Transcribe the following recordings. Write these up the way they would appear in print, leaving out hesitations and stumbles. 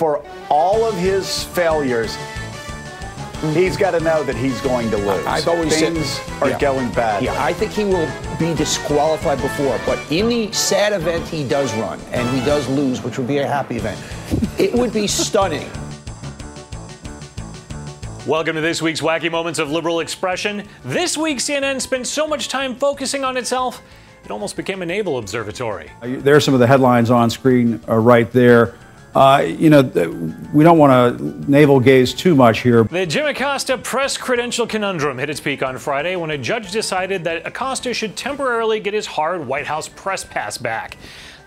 For all of his failures, he's got to know that he's going to lose. I've always said things are going bad. Yeah, I think he will be disqualified before, but in the sad event he does run and he does lose, which would be a happy event, it would be stunning. Welcome to this week's Wacky Moments of Liberal Expression. This week, CNN spent so much time focusing on itself, it almost became a naval observatory. There are some of the headlines on screen right there. We don't want to navel gaze too much here. The Jim Acosta press credential conundrum hit its peak on Friday when a judge decided that Acosta should temporarily get his hard White House press pass back.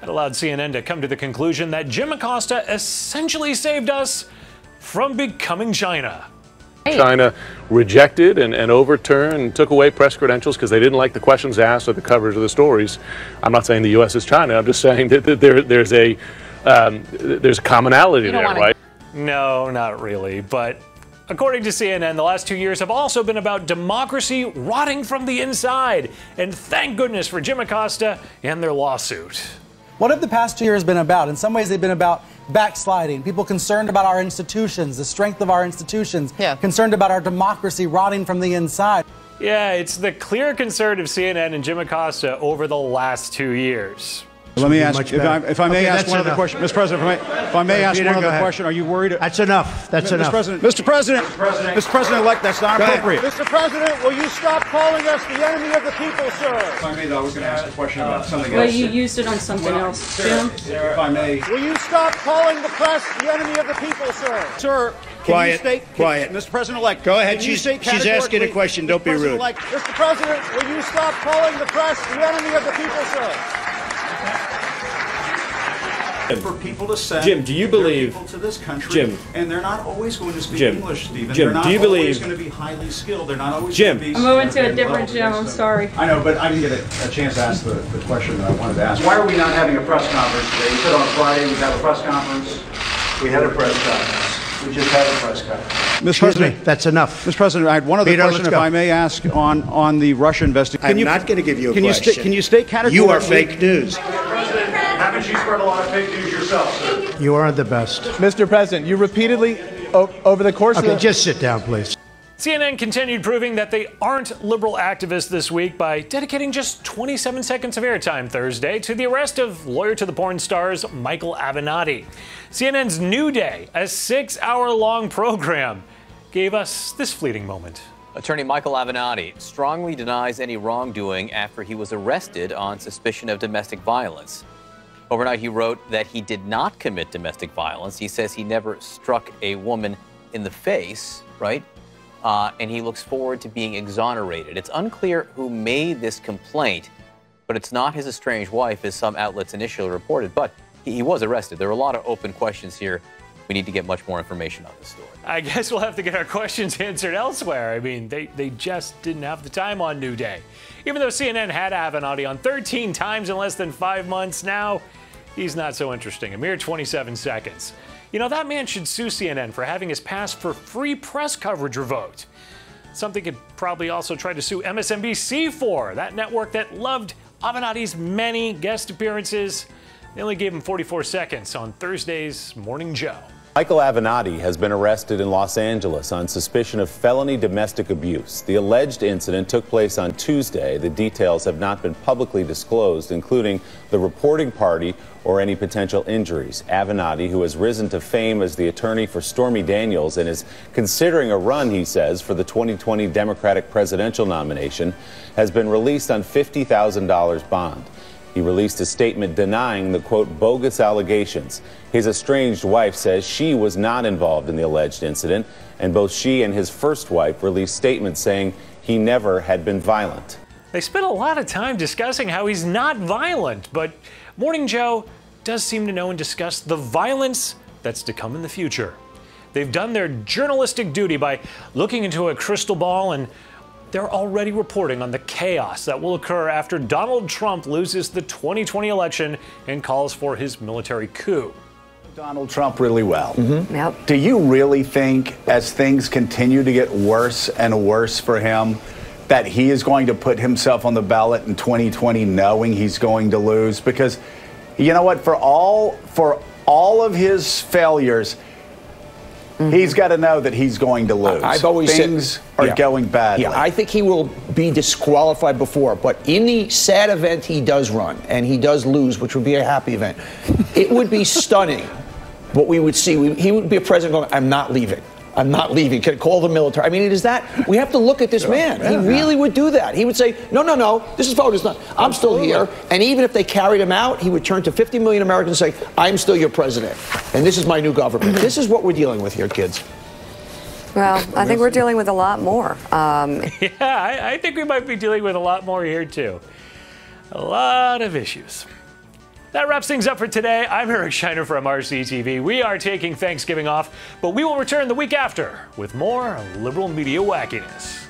That allowed CNN to come to the conclusion that Jim Acosta essentially saved us from becoming China. China rejected and overturned and took away press credentials because they didn't like the questions asked or the coverage of the stories. I'm not saying the U.S. is China. I'm just saying that there's a commonality there, right? No, not really. But according to CNN, the last 2 years have also been about democracy rotting from the inside. And thank goodness for Jim Acosta and their lawsuit. What have the past 2 years been about? In some ways, they've been about backsliding, people concerned about our institutions, the strength of our institutions, concerned about our democracy rotting from the inside. Yeah, it's the clear concern of CNN and Jim Acosta over the last 2 years. Let me ask, if I may ask one other question, Mr. President, if I may ask one other question, are you worried? That's enough. That's enough. Mr. President-elect, that's not appropriate. Mr. President, will you stop calling us the enemy of the people, sir? If I may, though, I was going to ask a question about something else. Well, you used it on something else, Jim. If I may. Will you stop calling the press the enemy of the people, sir? Sir, Quiet. Mr. President-elect, Go ahead. She's asking a question. Don't be rude. Mr. President, will you stop calling the press the enemy of the people, sir? For people to send Jim, do you believe people to this country, Jim, and they're not always going to speak Jim, English, Stephen. Jim, they're not do you always believe going to be highly skilled. They're not always Jim, going to be. I'm moving to a different Jim. I'm sorry. I know, but I didn't get a chance to ask the question that I wanted to ask. Why are we not having a press conference today? You said on Friday we'd have a press conference. We had a press conference. We just had a press conference. Mr. President, That's enough. Mr. President, I had one other question, if I may ask, on the Russia investigation. I'm not going to give you a question. Can you state categorically? You are fake news. President, haven't you spread a lot of fake news yourself, sir? You aren't the best. Mr. President, you repeatedly, over the course of the... Okay, just sit down, please. CNN continued proving that they aren't liberal activists this week by dedicating just 27 seconds of airtime Thursday to the arrest of lawyer to the porn stars Michael Avenatti. CNN's New Day, a 6-hour-long program, gave us this fleeting moment. Attorney Michael Avenatti strongly denies any wrongdoing after he was arrested on suspicion of domestic violence. Overnight, he wrote that he did not commit domestic violence. He says he never struck a woman in the face, right? And he looks forward to being exonerated. It's unclear who made this complaint, but it's not his estranged wife, as some outlets initially reported. But he was arrested. There are a lot of open questions here. We need to get much more information on this story. I guess we'll have to get our questions answered elsewhere. I mean, they just didn't have the time on New Day. Even though CNN had Avenatti on 13 times in less than 5 months now, he's not so interesting. A mere 27 seconds. You know, that man should sue CNN for having his pass for free press coverage revoked. Something he'd probably also try to sue MSNBC for, that network that loved Avenatti's many guest appearances. They only gave him 44 seconds on Thursday's Morning Joe. Michael Avenatti has been arrested in Los Angeles on suspicion of felony domestic abuse. The alleged incident took place on Tuesday. The details have not been publicly disclosed, including the reporting party or any potential injuries. Avenatti, who has risen to fame as the attorney for Stormy Daniels and is considering a run, he says, for the 2020 Democratic presidential nomination, has been released on $50,000 bond. He released a statement denying the, quote, bogus allegations. His estranged wife says she was not involved in the alleged incident, and both she and his first wife released statements saying he never had been violent. They spent a lot of time discussing how he's not violent, but Morning Joe does seem to know and discuss the violence that's to come in the future. They've done their journalistic duty by looking into a crystal ball, and they're already reporting on the chaos that will occur after Donald Trump loses the 2020 election and calls for his military coup. Donald Trump really well. Yep. Do you really think, as things continue to get worse and worse for him, that he is going to put himself on the ballot in 2020 knowing he's going to lose? Because, you know what, for all of his failures, he's got to know that he's going to lose. I've always Things are going badly. Yeah, I think he will be disqualified before, but in the sad event he does run and he does lose, which would be a happy event, it would be stunning what we would see. He would be a president going, I'm not leaving. I'm not leaving. Can call the military. I mean, it is that. We have to look at this man. He really would do that. He would say, no, this is voters. I'm still here. And even if they carried him out, he would turn to 50 million Americans and say, I'm still your president. And this is my new government. This is what we're dealing with here, kids. Well, I think we're dealing with a lot more. Yeah, I think we might be dealing with a lot more here, too. A lot of issues. That wraps things up for today. I'm Eric Shiner from RCTV. We are taking Thanksgiving off, but we will return the week after with more liberal media wackiness.